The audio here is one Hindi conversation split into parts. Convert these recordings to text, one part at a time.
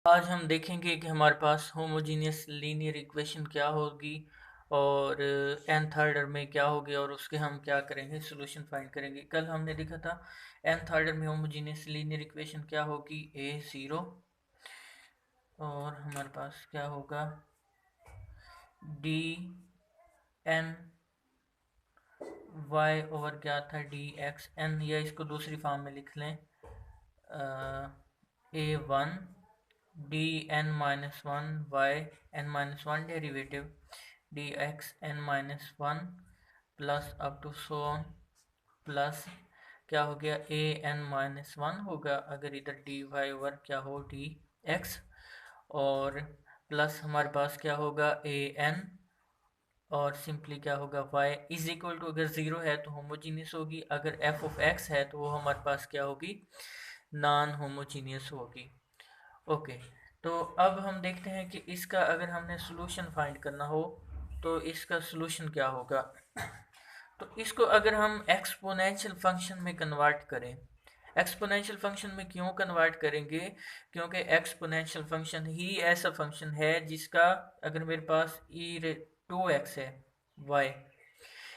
आज हम देखेंगे कि हमारे पास होमोजीनियस लीनियर इक्वेशन क्या होगी और nth ऑर्डर में क्या होगी और उसके हम क्या करेंगे, सॉल्यूशन फाइंड करेंगे। कल हमने देखा था nth ऑर्डर में होमोजीनियस लीनियर इक्वेशन क्या होगी, a0 और हमारे पास क्या होगा डी एन वाई ओवर क्या था डी एक्स एन, या इसको दूसरी फॉर्म में लिख लें a1 D N minus one Y N minus one derivative D X N minus one plus up to so on plus क्या हो गया ए एन माइनस वन होगा अगर इधर डी वाई ओवर क्या हो डी एक्स, और प्लस हमारे पास क्या होगा ए एन और सिंपली क्या होगा y इज इक्वल टू, अगर ज़ीरो है तो होमोजीनियस होगी, अगर f ऑफ x है तो वो हमारे पास क्या होगी, नॉन होमोजीनियस होगी। ओके, तो अब हम देखते हैं कि इसका अगर हमने सॉल्यूशन फाइंड करना हो तो इसका सॉल्यूशन क्या होगा। तो इसको अगर हम एक्सपोनेंशियल फंक्शन में कन्वर्ट करें, एक्सपोनेंशियल फंक्शन में क्यों कन्वर्ट करेंगे, क्योंकि एक्सपोनेंशियल फंक्शन ही ऐसा फंक्शन है जिसका अगर मेरे पास टू एक्स है वाई,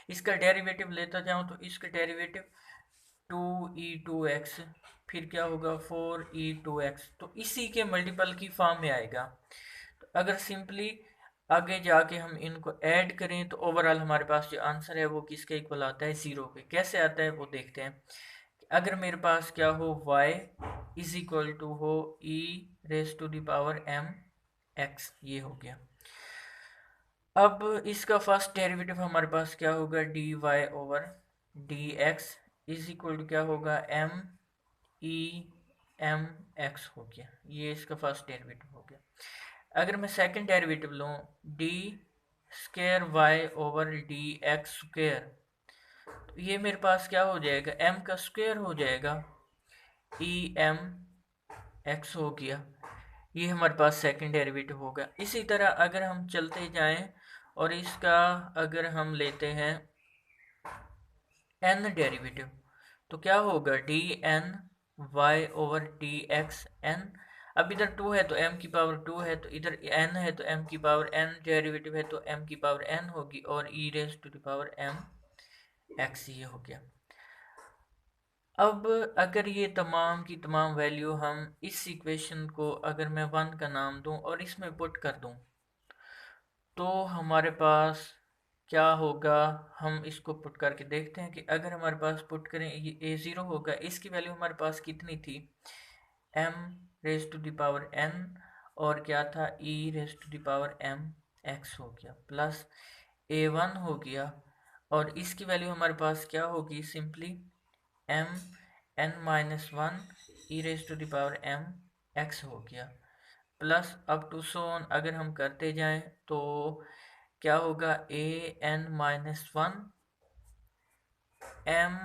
इसका डेरिवेटिव लेता जाऊं तो इसका derivative two E two X, फिर क्या होगा फोर ई टू एक्स, तो इसी के मल्टीपल की फॉर्म में आएगा। तो अगर सिंपली आगे जाके हम इनको ऐड करें तो ओवरऑल हमारे पास जो आंसर है वो किसके इक्वल आता है, ज़ीरो के। कैसे आता है वो देखते हैं। अगर मेरे पास क्या हो y इज इक्वल टू हो e raise to the power m x, ये हो गया। अब इसका फर्स्ट डेरिवेटिव हमारे पास क्या होगा dy over dx is equal to क्या होगा m e m x हो गया, ये इसका फर्स्ट डेरिवेटिव हो गया। अगर मैं सेकंड डेरिवेटिव लूँ D square Y over D X square, तो ये मेरे पास क्या हो जाएगा, m का स्क्वायर हो जाएगा, ई एम एक्स हो गया, ये हमारे पास सेकंड डेरिवेटिव होगा। इसी तरह अगर हम चलते जाएं और इसका अगर हम लेते हैं n डेरिवेटिव, तो क्या होगा D N Y over D X N. अब इधर टू है तो m की पावर टू है, तो इधर n है तो m की पावर n, डेरिवेटिव है तो m की पावर n होगी, और e raise to the power m x, ये हो गया। अब अगर ये तमाम की तमाम वैल्यू हम इस इक्वेशन को अगर मैं वन का नाम दूं और इसमें पुट कर दूं तो हमारे पास क्या होगा, हम इसको पुट करके देखते हैं कि अगर हमारे पास पुट करें ये ए ज़ीरो होगा, इसकी वैल्यू हमारे पास कितनी थी, m raise to the power n, और क्या था e raise to the power m x हो गया, प्लस ए वन हो गया, और इसकी वैल्यू हमारे पास क्या होगी, simply m n minus one E raise to the power m x हो गया, plus up to so on अगर हम करते जाएं तो क्या होगा A N minus one M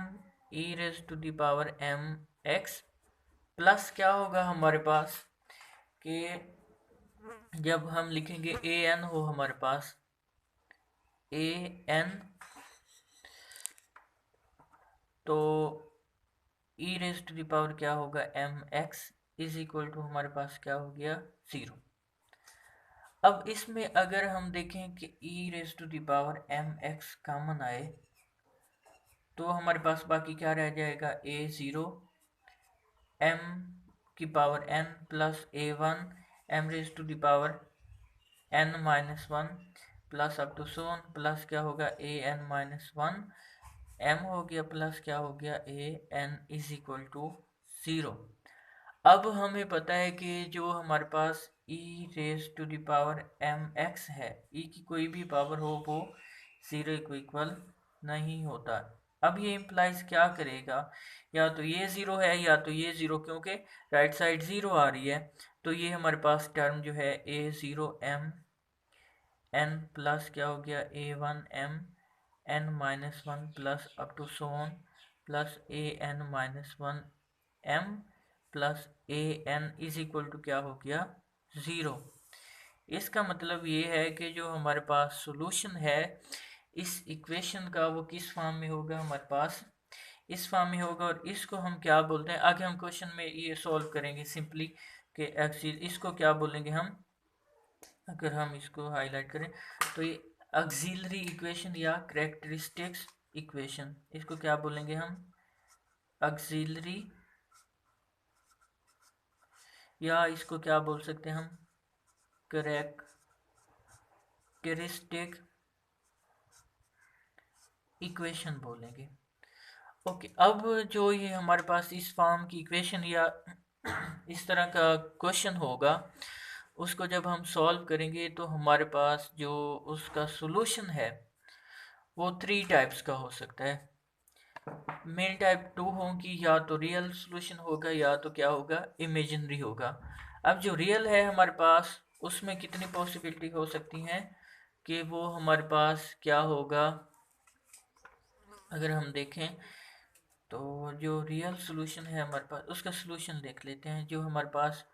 E raise to the power m x, plus क्या होगा हमारे पास कि जब हम लिखेंगे ए एन हो हमारे पास ए एन, तो E raise to the power क्या होगा M X is equal to हमारे पास क्या हो गया ज़ीरो। अब इसमें अगर हम देखें कि E raise to the power M X common आए तो हमारे पास बाकी क्या रह जाएगा, ए ज़ीरो एम की power N plus A one M raise to the power N minus one plus up to so on, plus क्या होगा A N minus one M हो गया, प्लस क्या हो गया A N is equal to zero. अब हमें पता है कि जो हमारे पास e raise to the power M X है, e की कोई भी पावर हो वो ज़ीरो को इक्वल नहीं होता। अब ये इम्प्लाइज क्या करेगा, या तो ये ज़ीरो है या तो ये ज़ीरो, क्योंकि राइट साइड ज़ीरो आ रही है, तो ये हमारे पास टर्म जो है A zero M N plus क्या हो गया A one M N minus one plus up to so on plus A N minus one M plus A N is equal to क्या हो गया ज़ीरो। इसका मतलब ये है कि जो हमारे पास सॉल्यूशन है इस इक्वेशन का वो किस फॉर्म में होगा, हमारे पास इस फॉर्म में होगा, और इसको हम क्या बोलते हैं, आगे हम क्वेश्चन में ये सॉल्व करेंगे सिंपली। कि एक्सिल, इसको क्या बोलेंगे हम, अगर हम इसको हाईलाइट करें तो ये ऑक्सिलरी इक्वेशन या कैरेक्टरिस्टिक्स इक्वेशन, इसको क्या बोलेंगे हम, ऑक्सिलरी, या इसको क्या बोल सकते हैं हम, कैरेक्टरिस्टिक इक्वेशन बोलेंगे। ओके, अब जो ये हमारे पास इस फॉर्म की इक्वेशन या इस तरह का क्वेश्चन होगा, उसको जब हम सॉल्व करेंगे तो हमारे पास जो उसका सॉल्यूशन है वो 3 टाइप्स का हो सकता है। मेन टाइप 2 होगी, या तो रियल सॉल्यूशन होगा या तो क्या होगा, इमेजिनरी होगा। अब जो रियल है हमारे पास, उसमें कितनी पॉसिबिलिटी हो सकती हैं कि वो हमारे पास क्या होगा, अगर हम देखें तो जो रियल सॉल्यूशन है हमारे पास, उसका सॉल्यूशन देख लेते हैं। जो हमारे पास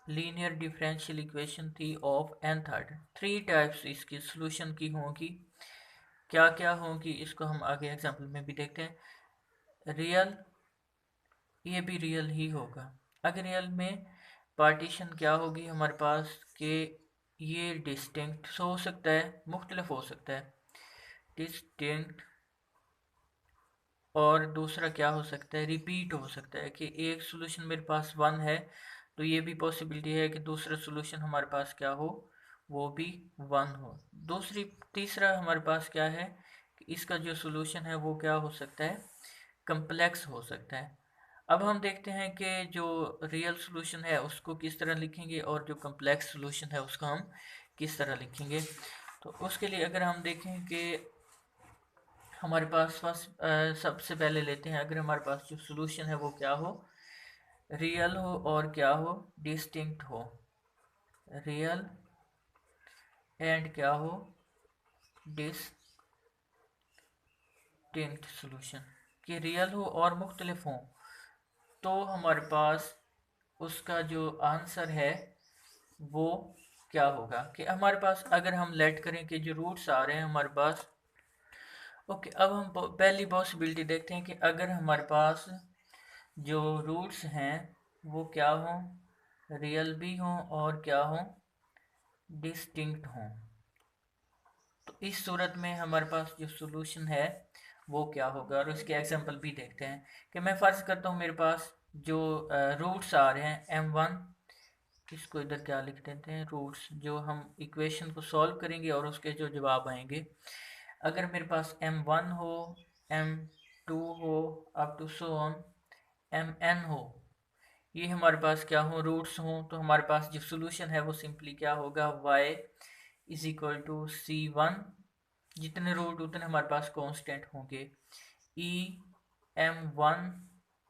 लीनियर डिफरेंशियल इक्वेशन थी ऑफ nth ऑर्डर, 3 टाइप्स इसकी सॉल्यूशन की होंगी। क्या क्या होंगी इसको हम आगे एग्जांपल में भी देखते हैं। रियल, ये भी रियल ही होगा। अगर रियल में पार्टीशन क्या होगी हमारे पास, कि ये डिस्टिंक्ट हो सकता है, मुख्तलिफ हो सकता है, डिस्टिंक्ट, और दूसरा क्या हो सकता है, रिपीट हो सकता है, कि एक सॉल्यूशन मेरे पास 1 है तो ये भी पॉसिबिलिटी है कि दूसरा सॉल्यूशन हमारे पास क्या हो, वो भी 1 हो। तीसरा हमारे पास क्या है कि इसका जो सॉल्यूशन है वो क्या हो सकता है, कम्प्लेक्स हो सकता है। अब हम देखते हैं कि जो रियल सॉल्यूशन है उसको किस तरह लिखेंगे और जो कम्प्लेक्स सॉल्यूशन है उसको हम किस तरह लिखेंगे। तो उसके लिए अगर हम देखें कि हमारे पास सबसे पहले लेते हैं, अगर हमारे पास जो सॉल्यूशन है वो क्या हो, रियल हो और क्या हो, डिस्टिंक्ट हो, रियल एंड क्या हो, डिस्टिंक्ट सॉल्यूशन, कि रियल हो और मुख्तलिफ हो, तो हमारे पास उसका जो आंसर है वो क्या होगा, कि हमारे पास अगर हम लेट करें कि जो रूट्स आ रहे हैं हमारे पास। ओके, अब हम पहली पॉसिबिलिटी देखते हैं कि अगर हमारे पास जो रूट्स हैं वो क्या हों, रियल भी हों और क्या हों, डिस्टिंक्ट हों। तो इस सूरत में हमारे पास जो सॉल्यूशन है वो क्या होगा, और उसके एग्जांपल भी देखते हैं। कि मैं फ़र्ज़ करता हूँ मेरे पास जो रूट्स आ रहे हैं m1, इसको इधर क्या लिख देते हैं, रूट्स, जो हम इक्वेशन को सॉल्व करेंगे और उसके जो जवाब आएंगे। अगर मेरे पास m1 हो, m2 हो, up to so on mn हो, ये हमारे पास क्या हो, रूट्स हों, तो हमारे पास जो सोल्यूशन है वो सिंपली क्या होगा, y is equal to c1, जितने रूट उतने हमारे पास कांस्टेंट होंगे, e m1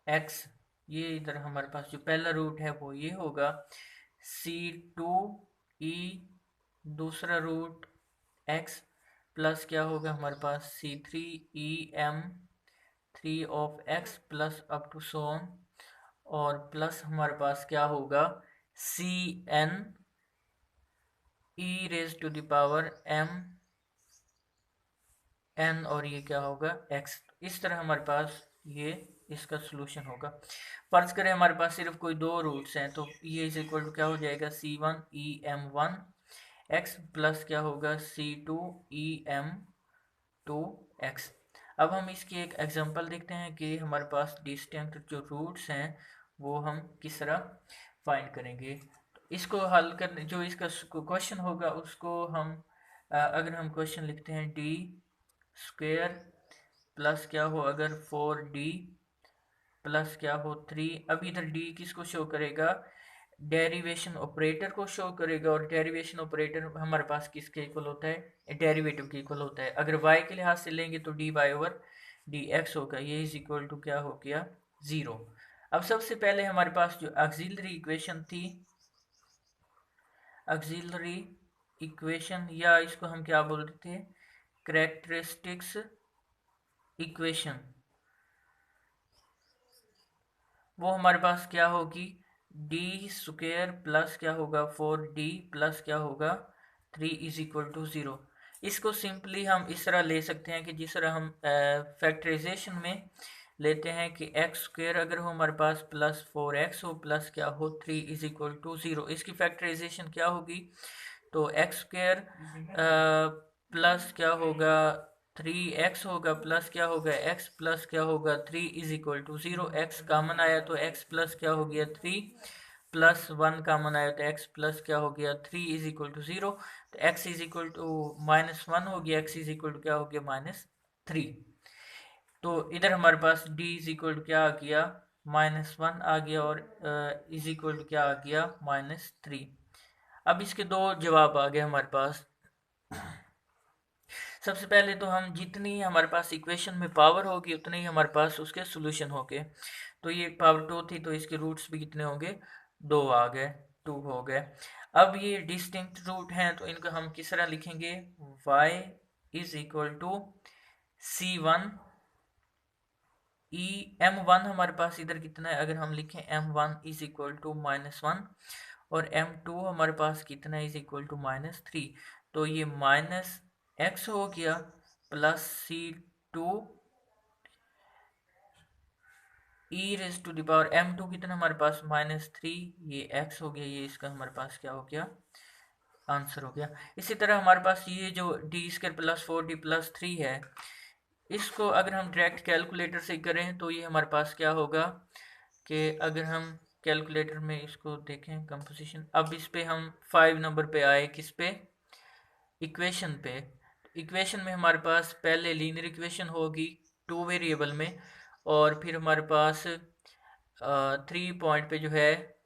x, ये इधर हमारे पास जो पहला रूट है वो ये होगा, c2 e दूसरा रूट x, प्लस क्या होगा हमारे पास c3 e m3 of x plus up to so on, और प्लस हमारे पास क्या होगा C N E raise to the power M N, और ये क्या होगा एक्स। इस तरह हमारे पास ये इसका सोल्यूशन होगा। फर्ज करें हमारे पास सिर्फ कोई 2 रूट्स हैं, तो ये इज इक्वल टू क्या हो जाएगा, c1 e m1 x plus क्या होगा c2 e m2 x। अब हम इसकी एक एग्जांपल देखते हैं कि हमारे पास डिस्टिंक्ट जो रूट्स हैं वो हम किस तरह फाइंड करेंगे। तो इसको हल करने, जो इसका क्वेश्चन होगा उसको हम अगर हम क्वेश्चन लिखते हैं डी स्क्वेयर प्लस क्या हो, अगर 4d प्लस क्या हो 3, अब इधर डी किसको शो करेगा, डेरिवेशन ऑपरेटर को शो करेगा, और डेरिवेशन ऑपरेटर हमारे पास किसके इक्वल होता है, डेरिवेटिव के इक्वल होता है। अगर y के लिहाज से लेंगे तो dy ओवर dx होगा, ये इज इक्वल टू क्या हो गया 0। अब सबसे पहले हमारे पास जो ऑक्सिलरी इक्वेशन थी, ऑक्सिलरी इक्वेशन या इसको हम क्या बोलते थे, कैरेक्टरिस्टिक्स इक्वेशन, वो हमारे पास क्या होगी, डी स्क्वेयर प्लस क्या होगा 4d प्लस क्या होगा 3 इज इक्वल टू 0। इसको सिंपली हम इस तरह ले सकते हैं कि जिस तरह हम फैक्टराइजेशन में लेते हैं कि एक्स स्क्वेयर अगर हो हमारे पास प्लस 4x हो प्लस क्या हो 3 इज इक्वल टू 0, इसकी फैक्टराइजेशन क्या होगी? तो एक्स स्क्वेयर प्लस क्या होगा 3x होगा प्लस क्या होगा x प्लस क्या होगा 3 is equal to 0। x common आया तो x प्लस क्या हो गया 3 प्लस 1 कॉमन आया तो x प्लस क्या हो गया 3 इज इक्वल टू 0। तो x इज इक्वल टू -1 हो गया, x इज इक्वल टू क्या हो गया -3। तो इधर हमारे पास d इज इक्वल टू क्या आ गया -1 आ गया और इज इक्वल टू क्या आ गया -3। अब इसके दो जवाब आ गए हमारे पास। सबसे पहले तो हम जितनी हमारे पास इक्वेशन में पावर होगी उतने ही हमारे पास उसके सोल्यूशन होंगे। तो ये पावर 2 थी तो इसके रूट्स भी कितने होंगे 2 आ गए, 2 हो गए। अब ये डिस्टिंक्ट रूट हैं तो इनको हम किस तरह लिखेंगे y is equal to c1 m1 हमारे पास इधर कितना है, अगर हम लिखें m1 इज इक्वल टू -1 और m2 हमारे पास कितना है इज इक्वल टू -3। तो ये -x हो गया plus c2 e raise to the power m2 कितना हमारे पास -3, ये x हो गया, ये इसका हमारे पास क्या हो गया आंसर हो गया। इसी तरह हमारे पास ये जो D square plus 4d plus 3 है, इसको अगर हम डायरेक्ट कैलकुलेटर से करें तो ये हमारे पास क्या होगा कि अगर हम कैलकुलेटर में इसको देखें कंपोजिशन, अब इस पे हम 5 नंबर पे आए, किस पे इक्वेशन पे। इक्वेशन में हमारे पास पहले लीनियर इक्वेशन होगी 2 वेरिएबल में और फिर हमारे पास 3 पॉइंट पे जो है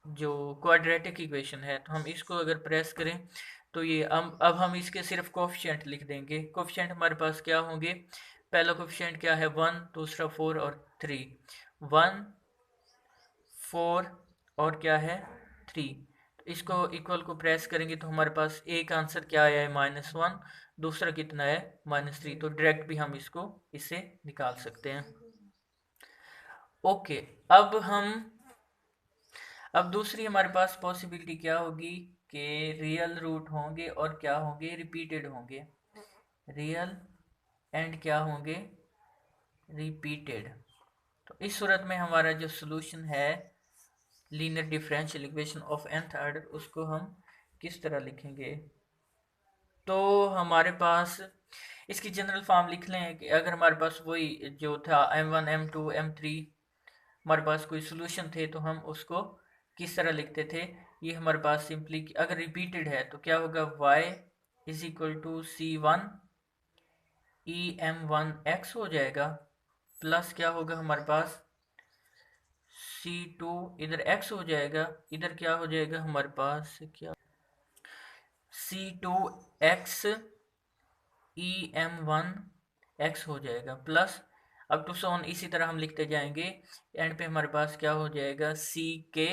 जो क्वाड्रेटिक इक्वेशन है, तो हम इसको अगर प्रेस करें तो ये अब हम इसके सिर्फ कोफिशिएंट लिख देंगे। कोफिशिएंट हमारे पास क्या होंगे, पहला कोफिशिएंट क्या है 1, दूसरा 4 और 3, 1 4 और क्या है 3। तो इसको इक्वल को प्रेस करेंगे तो हमारे पास एक आंसर क्या आया है -1, दूसरा कितना है -3। तो डायरेक्ट भी हम इसको इससे निकाल सकते हैं। ओके, अब दूसरी हमारे पास पॉसिबिलिटी क्या होगी कि रियल रूट होंगे और क्या होंगे रिपीटेड होंगे, रियल एंड क्या होंगे रिपीटेड। तो इस सूरत में हमारा जो सोल्यूशन है linear differential equation of nth order, उसको हम किस तरह लिखेंगे? तो हमारे पास इसकी जनरल फॉर्म लिख लें कि अगर हमारे पास वही जो था m1 m2 m3 हमारे पास कोई सोल्यूशन थे तो हम उसको किस तरह लिखते थे। ये हमारे पास सिंपली अगर रिपीटेड है तो क्या होगा y is equal to c1 em1x हो जाएगा प्लस क्या होगा हमारे पास c2 इधर x हो जाएगा, इधर क्या हो जाएगा हमारे पास क्या c2x em1x हो जाएगा प्लस अब टू सोन इसी तरह हम लिखते जाएंगे। एंड पे हमारे पास क्या हो जाएगा सी के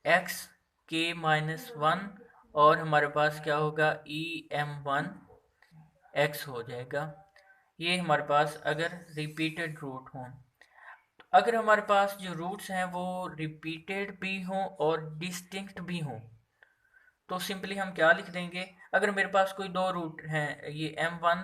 एक्स के -1 और हमारे पास क्या होगा em1x हो जाएगा। ये हमारे पास अगर रिपीटेड रूट हों। अगर हमारे पास जो रूट्स हैं वो रिपीटेड भी हों और डिस्टिंक्ट भी हों तो सिंपली हम क्या लिख देंगे, अगर मेरे पास कोई दो रूट हैं ये m1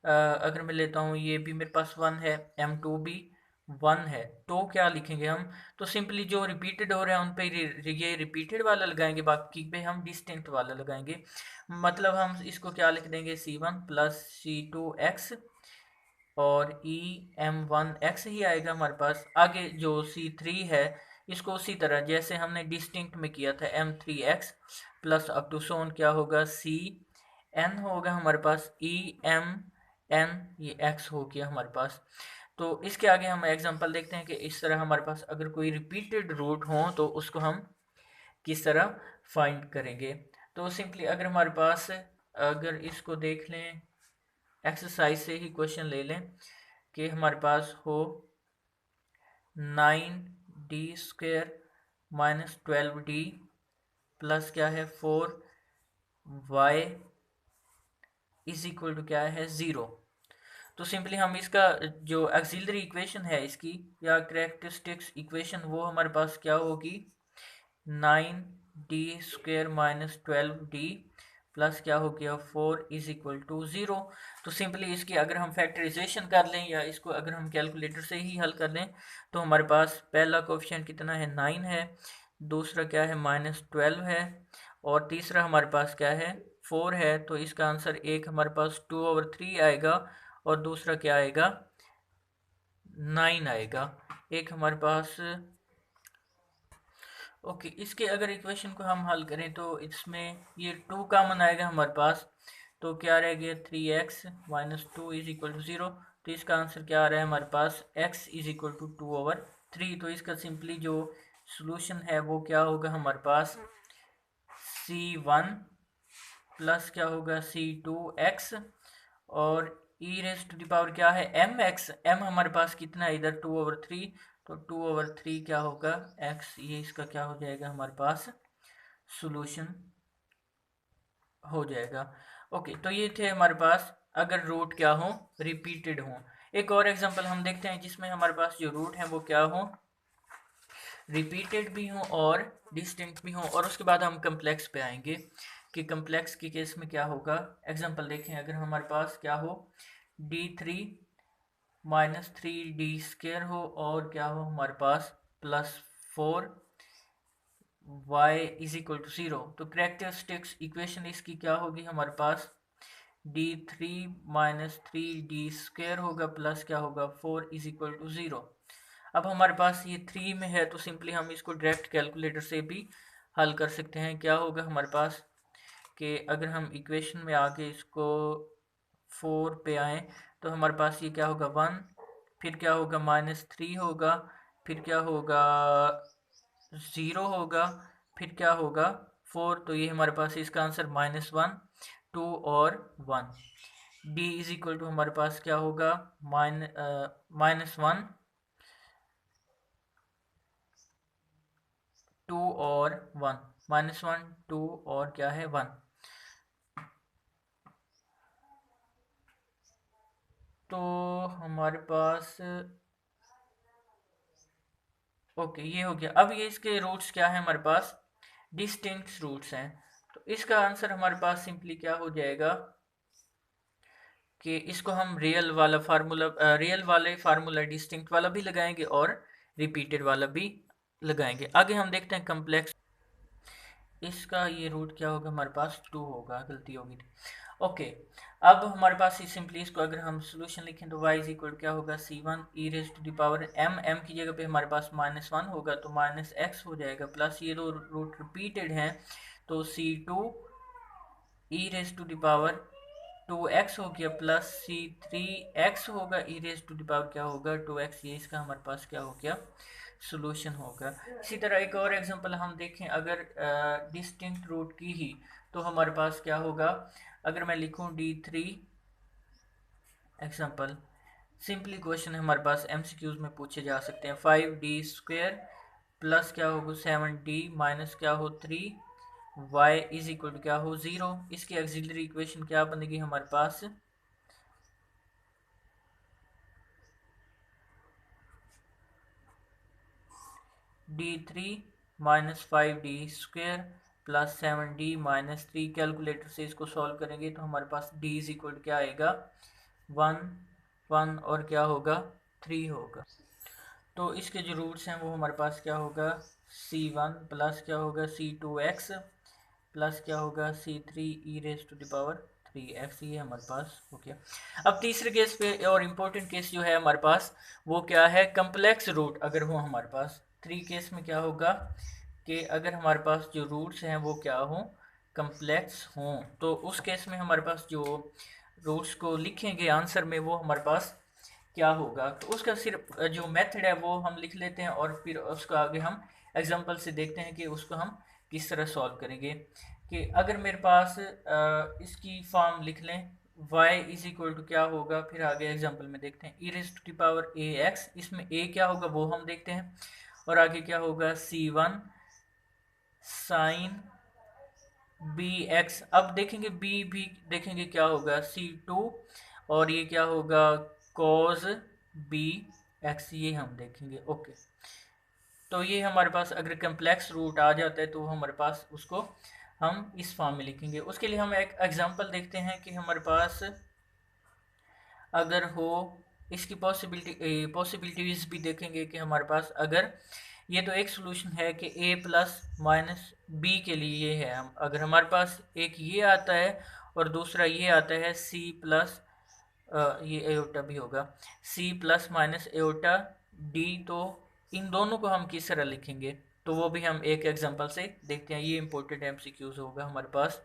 अगर मैं लेता हूँ ये भी मेरे पास 1 है, m2 भी 1 है, तो क्या लिखेंगे हम? तो सिंपली जो रिपीटेड हो रहे हैं उन पे ये रिपीटेड वाला लगाएंगे, बाकी पे हम डिस्टिंक्ट वाला लगाएंगे। मतलब हम इसको क्या लिख देंगे c1 प्लस c2x और em1x ही आएगा हमारे पास। आगे जो c3 है इसको उसी तरह जैसे हमने डिस्टिंक्ट में किया था m3x प्लस अप टू सोन क्या होगा cn होगा हमारे पास em n, ये x हो गया हमारे पास। तो इसके आगे हम एग्जांपल देखते हैं कि इस तरह हमारे पास अगर कोई रिपीटेड रूट हो तो उसको हम किस तरह फाइंड करेंगे। तो सिंपली अगर हमारे पास अगर इसको देख लें एक्सरसाइज से ही क्वेश्चन ले लें कि हमारे पास हो 9d² -12d प्लस क्या है 4y इज इक्वल टू क्या है 0। तो सिंपली हम इसका जो एक्सिलरी इक्वेशन है इसकी या कैरेक्टरिस्टिक्स इक्वेशन वो हमारे पास क्या होगी 9d² -12d प्लस क्या हो गया 4 इज इक्वल टू 0। तो सिंपली इसकी अगर हम फैक्टराइजेशन कर लें या इसको अगर हम कैलकुलेटर से ही हल कर लें तो हमारे पास पहला कोफिशिएंट कितना है 9 है, दूसरा क्या है -12 है, और तीसरा हमारे पास क्या है 4 है। तो इसका आंसर एक हमारे पास 2/3 आएगा और दूसरा क्या आएगा 9 आएगा। एक हमारे पास ओके इसके अगर इक्वेशन को हम हल करें तो इसमें ये 2 कॉमन आएगा हमारे पास, तो क्या रह गया 3x - 2 इज इक्वल टू 0। तो इसका आंसर क्या आ रहा है हमारे पास x इज इक्वल टू 2/3। तो इसका सिंपली जो सोल्यूशन है वो क्या होगा हमारे पास c1 प्लस क्या होगा c2x और e raise to the power क्या है mx। m हमारे पास कितना है इधर 2/3, तो 2/3 क्या होगा x, ये इसका क्या हो जाएगा हमारे पास सॉल्यूशन हो जाएगा। ओके तो ये थे हमारे पास अगर रूट क्या हो रिपीटेड हो। एक और एग्जांपल हम देखते हैं जिसमें हमारे पास जो रूट है वो क्या हो रिपीटेड भी हो और डिस्टिंक्ट भी हो, और उसके बाद हम कम्प्लेक्स पे आएंगे कि कम्प्लेक्स के केस में क्या होगा। एग्जांपल देखें, अगर हमारे पास क्या हो d3 - 3d² हो और क्या हो हमारे पास +4 y इज इक्वल टू 0, तो करेक्टरिस्टिक्स इक्वेशन इसकी क्या होगी हमारे पास d3 - 3d² होगा प्लस क्या होगा 4 इज इक्वल टू 0। अब हमारे पास ये 3 में है तो सिंपली हम इसको डायरेक्ट कैलकुलेटर से भी हल कर सकते हैं। क्या होगा हमारे पास कि अगर हम इक्वेशन में आके इसको 4 पे आए तो हमारे पास ये क्या होगा 1, फिर क्या होगा -3 होगा, फिर क्या होगा 0 होगा, फिर क्या होगा 4। तो ये हमारे पास इसका आंसर -1, 2 और 1। d इज इक्वल टू हमारे पास क्या होगा -1, 2 और 1, -1 2 और क्या है 1। तो हमारे पास ओके ये हो गया। अब ये इसके रूट्स क्या है हमारे पास डिस्टिंक्ट रूट्स हैं, तो इसका आंसर हमारे पास सिंपली क्या हो जाएगा कि इसको हम रियल वाले फार्मूला डिस्टिंक्ट वाला भी लगाएंगे और रिपीटेड वाला भी लगाएंगे। आगे हम देखते हैं कम्प्लेक्स। इसका ये रूट क्या होगा हमारे पास 2 होगा, गलती होगी थी। ओके अब हमारे पास सिंपली इसको अगर हम सोल्यूशन लिखें तो y इज इक्वल क्या होगा c1 e raise to the power m की जगह पे हमारे पास -1 होगा तो -x हो जाएगा, प्लस ये दो रूट रिपीटेड हैं तो c2 e raise to the power 2x हो गया प्लस c3x होगा e raise to the power क्या होगा 2x। ये इसका हमारे पास क्या हो गया सॉल्यूशन होगा। इसी तरह एक और एग्जांपल हम देखें, अगर डिस्टिंक्ट रूट की ही तो हमारे पास क्या होगा। अगर मैं लिखूं d3 एग्जांपल, सिंपली क्वेश्चन हमारे पास MCQs में पूछे जा सकते हैं 5d² प्लस क्या होगा 7d माइनस क्या हो 3 y इज इक्वल टू क्या हो 0। इसकी ऑक्सिलरी इक्वेशन क्या बनेगी हमारे पास d3 - 5d² plus 7d - 3। Calculator से इसको सॉल्व करेंगे तो हमारे पास d इज इक्वल क्या आएगा 1 1 और क्या होगा 3 होगा। तो इसके जो रूट्स हैं वो हमारे पास क्या होगा c1 प्लस क्या होगा c2x प्लस क्या होगा c3 e raise to the power 3x। ये हमारे पास हो गया। अब तीसरे केस पे और इम्पोर्टेंट केस जो है हमारे पास वो क्या है कम्प्लेक्स रूट अगर हो हमारे पास 3 केस में क्या होगा कि अगर हमारे पास जो रूट्स हैं वो क्या हो कम्प्लेक्स हों, तो उस केस में हमारे पास जो रूट्स को लिखेंगे आंसर में वो हमारे पास क्या होगा। तो उसका सिर्फ जो मेथड है वो हम लिख लेते हैं और फिर उसका आगे हम एग्जांपल से देखते हैं कि उसको हम किस तरह सॉल्व करेंगे। कि अगर मेरे पास इसकी फॉर्म लिख लें y इज इक्वल टू क्या होगा, फिर आगे एग्जांपल में देखते हैं e raise to the power ax, इसमें a क्या होगा वो हम देखते हैं, और आगे क्या होगा c1 साइन bx। अब देखेंगे b भी देखेंगे क्या होगा c2 और ये क्या होगा cos bx, ये हम देखेंगे। ओके तो ये हमारे पास अगर कम्प्लेक्स रूट आ जाता है तो हमारे पास उसको हम इस फॉर्म में लिखेंगे। उसके लिए हम एक एग्जांपल देखते हैं कि हमारे पास अगर हो, इसकी पॉसिबिलिटीज भी देखेंगे कि हमारे पास अगर ये तो एक सोल्यूशन है कि a प्लस माइनस बी के लिए ये है। हम अगर हमारे पास एक ये आता है और दूसरा ये आता है c प्लस ये एओटा भी होगा c plus minus aorta d, तो इन दोनों को हम किस तरह लिखेंगे तो वो भी हम एक एग्जांपल से देखते हैं। ये इंपॉर्टेंट एमसीक्यूज होगा हमारे पास।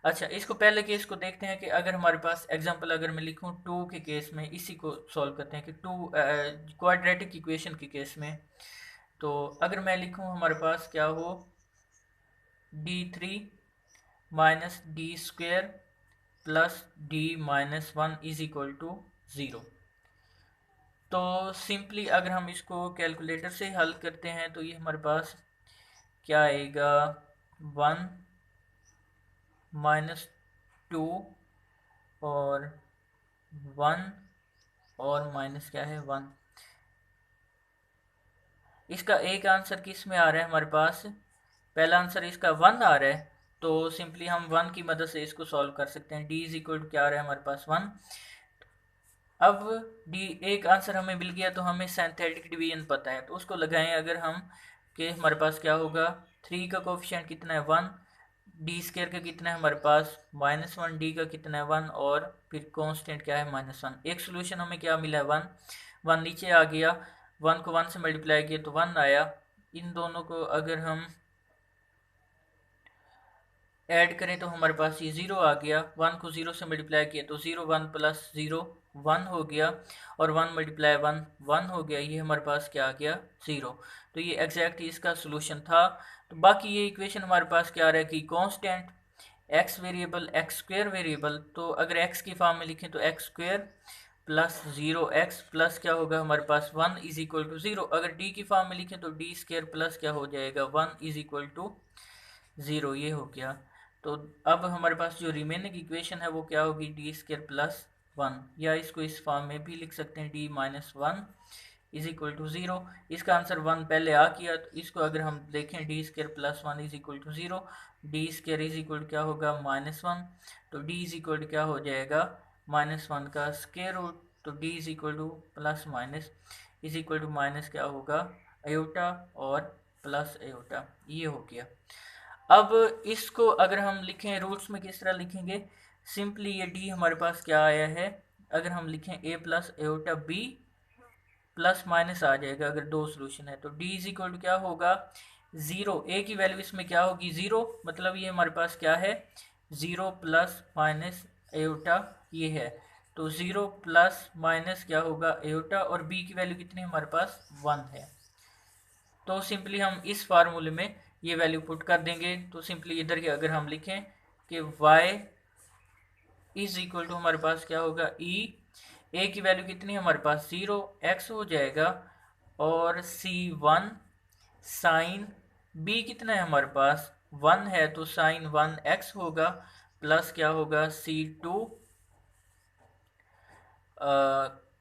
अच्छा, इसको पहले केस को देखते हैं कि अगर हमारे पास एग्जांपल अगर मैं लिखूं टू के केस में, इसी को सॉल्व करते हैं कि टू क्वाड्रेटिक इक्वेशन के केस में। तो अगर मैं लिखूं हमारे पास क्या हो, d3 minus D square plus d minus one is equal to 0। तो सिंपली अगर हम इसको कैलकुलेटर से हल करते हैं तो ये हमारे पास क्या आएगा, 1 माइनस 2 और 1 और माइनस क्या है 1। इसका एक आंसर किस में आ रहा है हमारे पास, पहला आंसर इसका 1 आ रहा है, तो सिंपली हम 1 की मदद से इसको सॉल्व कर सकते हैं। d इज इक्वल टू क्या आ रहा है हमारे पास 1। अब d एक आंसर हमें मिल गया तो हमें सिंथेटिक डिवीजन पता है, तो उसको लगाएं अगर हम, कि हमारे पास क्या होगा, 3 का कोफिशिएंट कितना है 1, डी स्केयर का कितना है हमारे पास -1, डी का कितना है 1 और फिर कांस्टेंट क्या है -1। एक सोल्यूशन हमें क्या मिला है 1, 1 नीचे आ गया, 1 को 1 से मल्टीप्लाई किया तो 1 आया। इन दोनों को अगर हम ऐड करें तो हमारे पास ये 0 आ गया, 1 को 0 से मल्टीप्लाई किया तो 0, 1 प्लस 0 1 हो गया और 1 मल्टीप्लाई 1 1 हो गया, ये हमारे पास क्या आ गया 0। तो ये एग्जैक्ट इसका सोल्यूशन था। तो बाकी ये इक्वेशन हमारे पास क्या आ रहा है कि constant x variable x square variable, तो अगर x की फॉर्म में लिखें तो x square plus 0x plus क्या होगा हमारे पास 1 इज इक्वल टू 0। अगर d की फॉर्म में लिखें तो d स्क्वेयर प्लस क्या हो जाएगा 1 इज इक्वल टू 0। ये हो गया। तो अब हमारे पास जो रिमेनिंग इक्वेशन है वो क्या होगी, डी स्केयर प्लस 1, या इसको इस फॉर्म में भी लिख सकते हैं, D minus 1 is equal to 0। इसका आंसर 1 पहले आ किया, तो इसको अगर हम देखें D square plus 1 is equal to 0, D square is equal क्या होगा -1, तो डी इज इक्वल क्या हो जाएगा -1 का स्केयर रूट, तो D is equal to plus minus is equal to minus क्या होगा एयोटा और प्लस एयोटा, ये हो गया। अब इसको अगर हम लिखें रूट्स में किस तरह लिखेंगे, सिंपली ये डी हमारे पास क्या आया है, अगर हम लिखें a plus iota B plus minus आ जाएगा अगर दो सोल्यूशन है, तो d इज इक्वल टू क्या होगा 0। a की वैल्यू इसमें क्या होगी 0, मतलब ये हमारे पास क्या है 0 प्लस माइनस एओटा ये है, तो 0 प्लस माइनस क्या होगा एओटा, और b की वैल्यू कितनी हमारे पास 1 है। तो सिंपली हम इस फार्मूले में ये वैल्यू पुट कर देंगे, तो सिंपली इधर के अगर हम लिखें कि y इज इक्वल टू हमारे पास क्या होगा ए की वैल्यू कितनी है हमारे पास 0, x हो जाएगा, और c1 साइन b कितना है हमारे पास 1 है, तो साइन 1x होगा, प्लस क्या होगा c2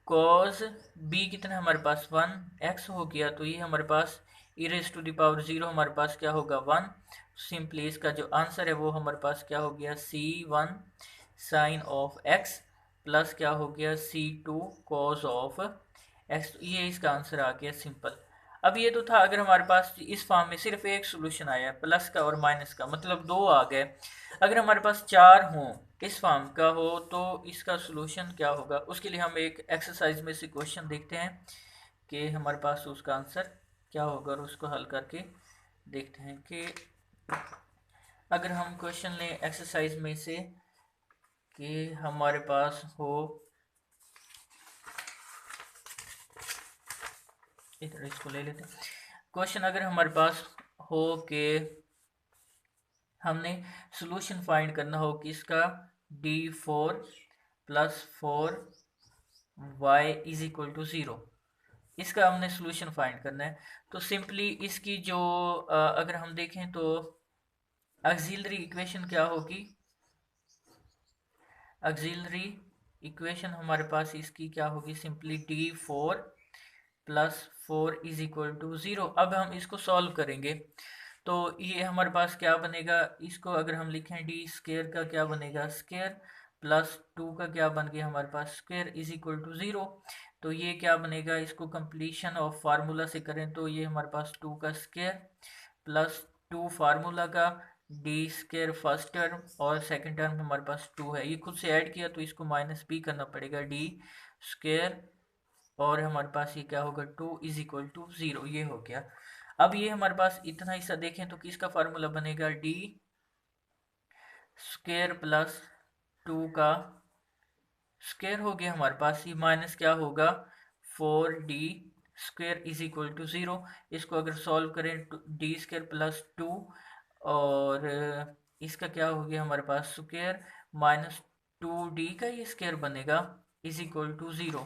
कॉज b कितना है हमारे पास 1x हो गया, तो ये हमारे पास e raise to the power 0 हमारे पास क्या होगा 1। सिंपली इसका जो आंसर है वो हमारे पास क्या हो गया c1 sign of x plus क्या हो गया c2 कॉज ऑफ x, ये इसका आंसर आ गया सिंपल। अब ये तो था अगर हमारे पास इस फॉर्म में सिर्फ एक सोल्यूशन आया प्लस का और माइनस का, मतलब दो आ गए। अगर हमारे पास चार हों इस फॉर्म का हो तो इसका सोल्यूशन क्या होगा, उसके लिए हम एक एक्सरसाइज में से क्वेश्चन देखते हैं कि हमारे पास उसका आंसर क्या होगा, और उसको हल करके देखते हैं कि अगर हम क्वेश्चन लें एक्सरसाइज में से कि हमारे पास हो, इधर इसको ले लेते हैं। क्वेश्चन अगर हमारे पास हो कि हमने सॉल्यूशन फाइंड करना हो कि इसका d4 plus 4y is equal to 0, इसका हमने सॉल्यूशन फाइंड करना है। तो सिंपली इसकी जो अगर हम देखें तो ऑक्सिलरी इक्वेशन क्या होगी, ऑक्सिलरी इक्वेशन हमारे पास इसकी क्या होगी, simply d4 plus 4 is equal to 0। अब हम इसको सॉल्व करेंगे, तो ये हमारे पास क्या बनेगा, इसको अगर हम लिखें डी स्केयर का क्या बनेगा, स्केयर प्लस 2 का क्या बन गया हमारे पास, स्केयर इज इक्वल टू 0। तो ये क्या बनेगा, इसको कंप्लीशन ऑफ फार्मूला से करें तो ये हमारे पास 2 का स्केयर प्लस 2 फार्मूला का डी स्केयर फर्स्ट टर्म और सेकंड टर्म हमारे पास 2 है, ये खुद से ऐड किया तो इसको माइनस भी करना पड़ेगा, डी स्केयर और हमारे पास ये क्या होगा 2 इज इक्वल टू 0, ये हो गया। अब ये हमारे पास इतना हिस्सा देखें तो किसका फार्मूला बनेगा, डी स्केयर प्लस 2 का स्क्वायर हो गया हमारे पास, ये माइनस क्या होगा 4d square is equal to 0। इसको अगर सॉल्व करें डी स्क्वायर प्लस 2 और इसका क्या हो गया हमारे पास स्क्वायर माइनस 2d का ये स्क्वायर बनेगा इज इक्वल टू 0।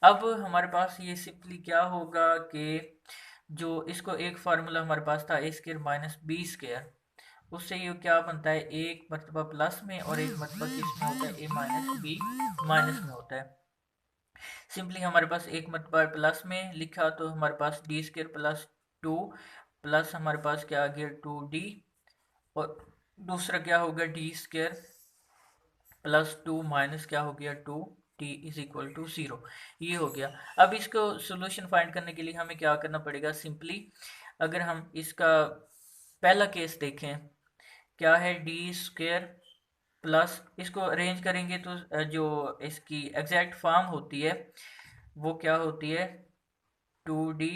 अब हमारे पास ये सिंपली क्या होगा कि जो इसको एक फार्मूला हमारे पास था ए स्क्वायर माइनस बी स्क्वायर, उससे ये क्या बनता है, एक मरतबा प्लस में और एक मरतबा किस में होता है, ए माइनस बी माइनस में होता है। सिंपली हमारे पास एक मरतबा प्लस में लिखा तो हमारे पास डी स्क्र प्लस 2 प्लस हमारे पास क्या आ गया 2d और दूसरा क्या होगा डी स्क्र प्लस 2 माइनस क्या हो गया 2t इज इक्वल टू 0, ये हो गया। अब इसको सोल्यूशन फाइंड करने के लिए हमें क्या करना पड़ेगा, सिंपली अगर हम इसका पहला केस देखें क्या है डी स्क्वेयर प्लस, इसको अरेंज करेंगे तो जो इसकी एग्जैक्ट फॉर्म होती है वो क्या होती है 2d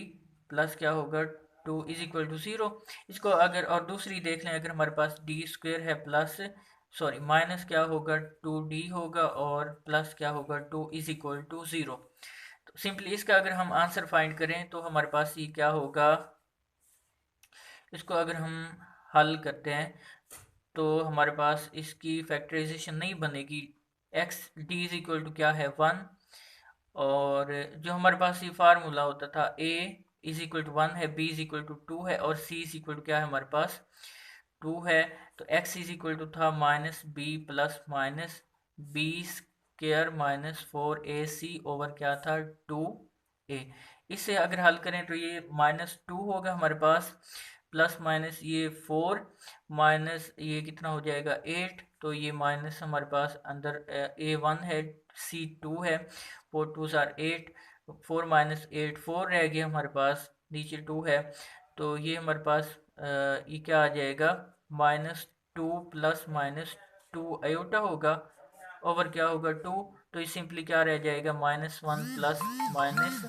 प्लस क्या होगा 2 इज इक्वल टू 0। इसको अगर और दूसरी देख लें, अगर हमारे पास डी स्क्वेयर है प्लस सॉरी माइनस क्या होगा 2d होगा और प्लस क्या होगा 2 इज इक्वल टू 0। तो सिंपली इसका अगर हम आंसर फाइंड करें तो हमारे पास ये क्या होगा, इसको अगर हम हल करते हैं तो हमारे पास इसकी फैक्टराइजेशन नहीं बनेगी, X D is equal to क्या है 1 और जो हमारे पास ये फार्मूला होता था a इज इक्वल टू 1 है, b इज इक्वल टू 2 है और c इज इक्वल टू क्या है हमारे पास 2 है। तो x इज इक्वल टू था minus B plus minus B square minus 4ac over क्या था 2a। इससे अगर हल करें तो ये माइनस 2 होगा हमारे पास प्लस माइनस ये 4 माइनस ये कितना हो जाएगा 8, तो ये माइनस हमारे पास अंदर a1 है c2 है 4 2 आर 8, 4 माइनस 8 4 रह गया हमारे पास, नीचे 2 है तो ये हमारे पास ये क्या आ जाएगा माइनस 2 प्लस माइनस 2 आयोटा होगा ओवर क्या होगा 2, तो ये सिंपली क्या रह जाएगा माइनस 1 प्लस माइनस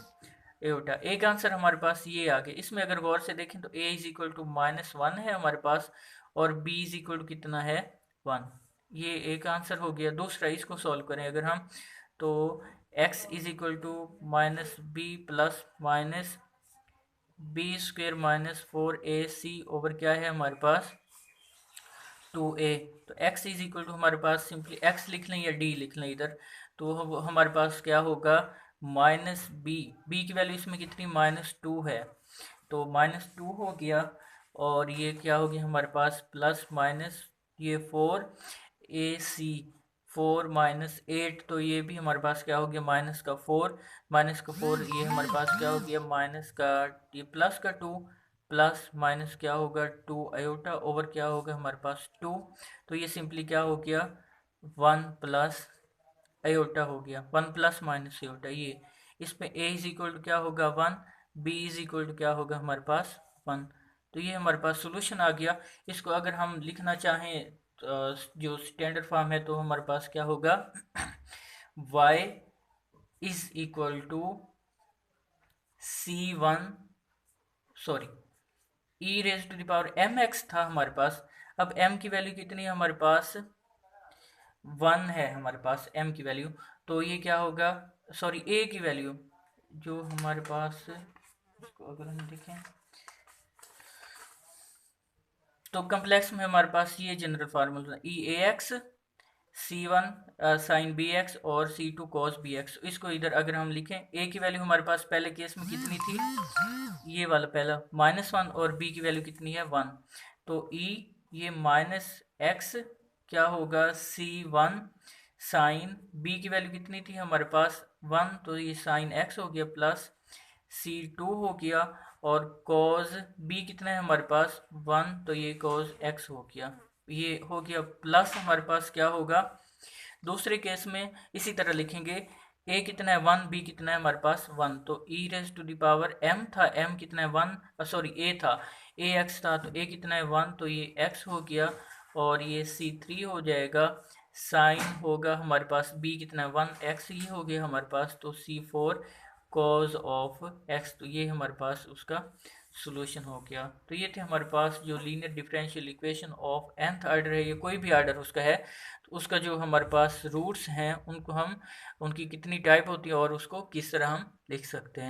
एटा। एक आंसर हमारे पास ये आ गया। इसमें अगर गौर से देखें तो a is equal to minus 1 है हमारे पास और b इज इक्वल टू कितना है 1, ये एक आंसर हो गया। दूसरा इसको सॉल्व करें अगर हम तो x is equal to minus B plus minus B square minus 4ac over क्या है हमारे पास 2a। तो x इज इक्वल टू हमारे पास सिंपली x लिख लें या d लिख लें इधर, तो हमारे पास क्या होगा माइनस बी की वैल्यू इसमें कितनी माइनस 2 है तो माइनस 2 हो गया और ये क्या हो गया हमारे पास प्लस माइनस ये 4ac 4 माइनस 8, तो ये भी हमारे पास क्या हो गया माइनस का 4 माइनस का 4, ये हमारे पास क्या हो गया माइनस का ये प्लस का 2 प्लस माइनस क्या होगा 2 आयोटा ओवर क्या होगा हमारे पास 2, तो ये सिंपली क्या हो गया 1 प्लस आयोटा हो गया 1 प्लस माइनस आयोटा। ये इसमें a इज इक्वल टू क्या होगा 1, b इज इक्वल टू क्या होगा हमारे पास 1, तो ये हमारे पास सोल्यूशन आ गया। इसको अगर हम लिखना चाहें जो स्टैंडर्ड फॉर्म है तो हमारे पास क्या होगा y is equal to c1 sorry e raise to the power mx था हमारे पास। अब m की वैल्यू कितनी है हमारे पास 1 है हमारे पास m की वैल्यू, तो ये क्या होगा सॉरी a की वैल्यू जो हमारे पास, इसको अगर हम देखें तो कम्प्लेक्स में हमारे पास ये general formula E A X c1 sine B X और c2 कॉस बी एक्स। इसको इधर अगर हम लिखें a की वैल्यू हमारे पास पहले केस में कितनी थी ये वाला पहला -1 और b की वैल्यू कितनी है 1, तो e ये माइनस एक्स क्या होगा c1 साइन b की वैल्यू कितनी थी हमारे पास 1, तो ये साइन x हो गया प्लस c2 हो गया और cos b कितना है हमारे पास 1, तो ये cos x हो गया, ये हो गया। प्लस हमारे पास क्या होगा दूसरे केस में, इसी तरह लिखेंगे, a कितना है 1, b कितना है हमारे पास 1, तो e raise to the power m था, m कितना है 1, सॉरी a था, a x था, तो a कितना है 1, तो ये x हो गया, और ये c3 हो जाएगा। साइन होगा हमारे पास b कितना है 1 x, ये हो गया हमारे पास, तो c4 cos ऑफ x, तो ये हमारे पास उसका सोल्यूशन हो गया। तो ये थे हमारे पास जो linear differential equation of nth order है, ये कोई भी ऑर्डर उसका है, तो उसका जो हमारे पास रूट्स हैं उनको हम, उनकी कितनी टाइप होती है और उसको किस तरह हम लिख सकते हैं।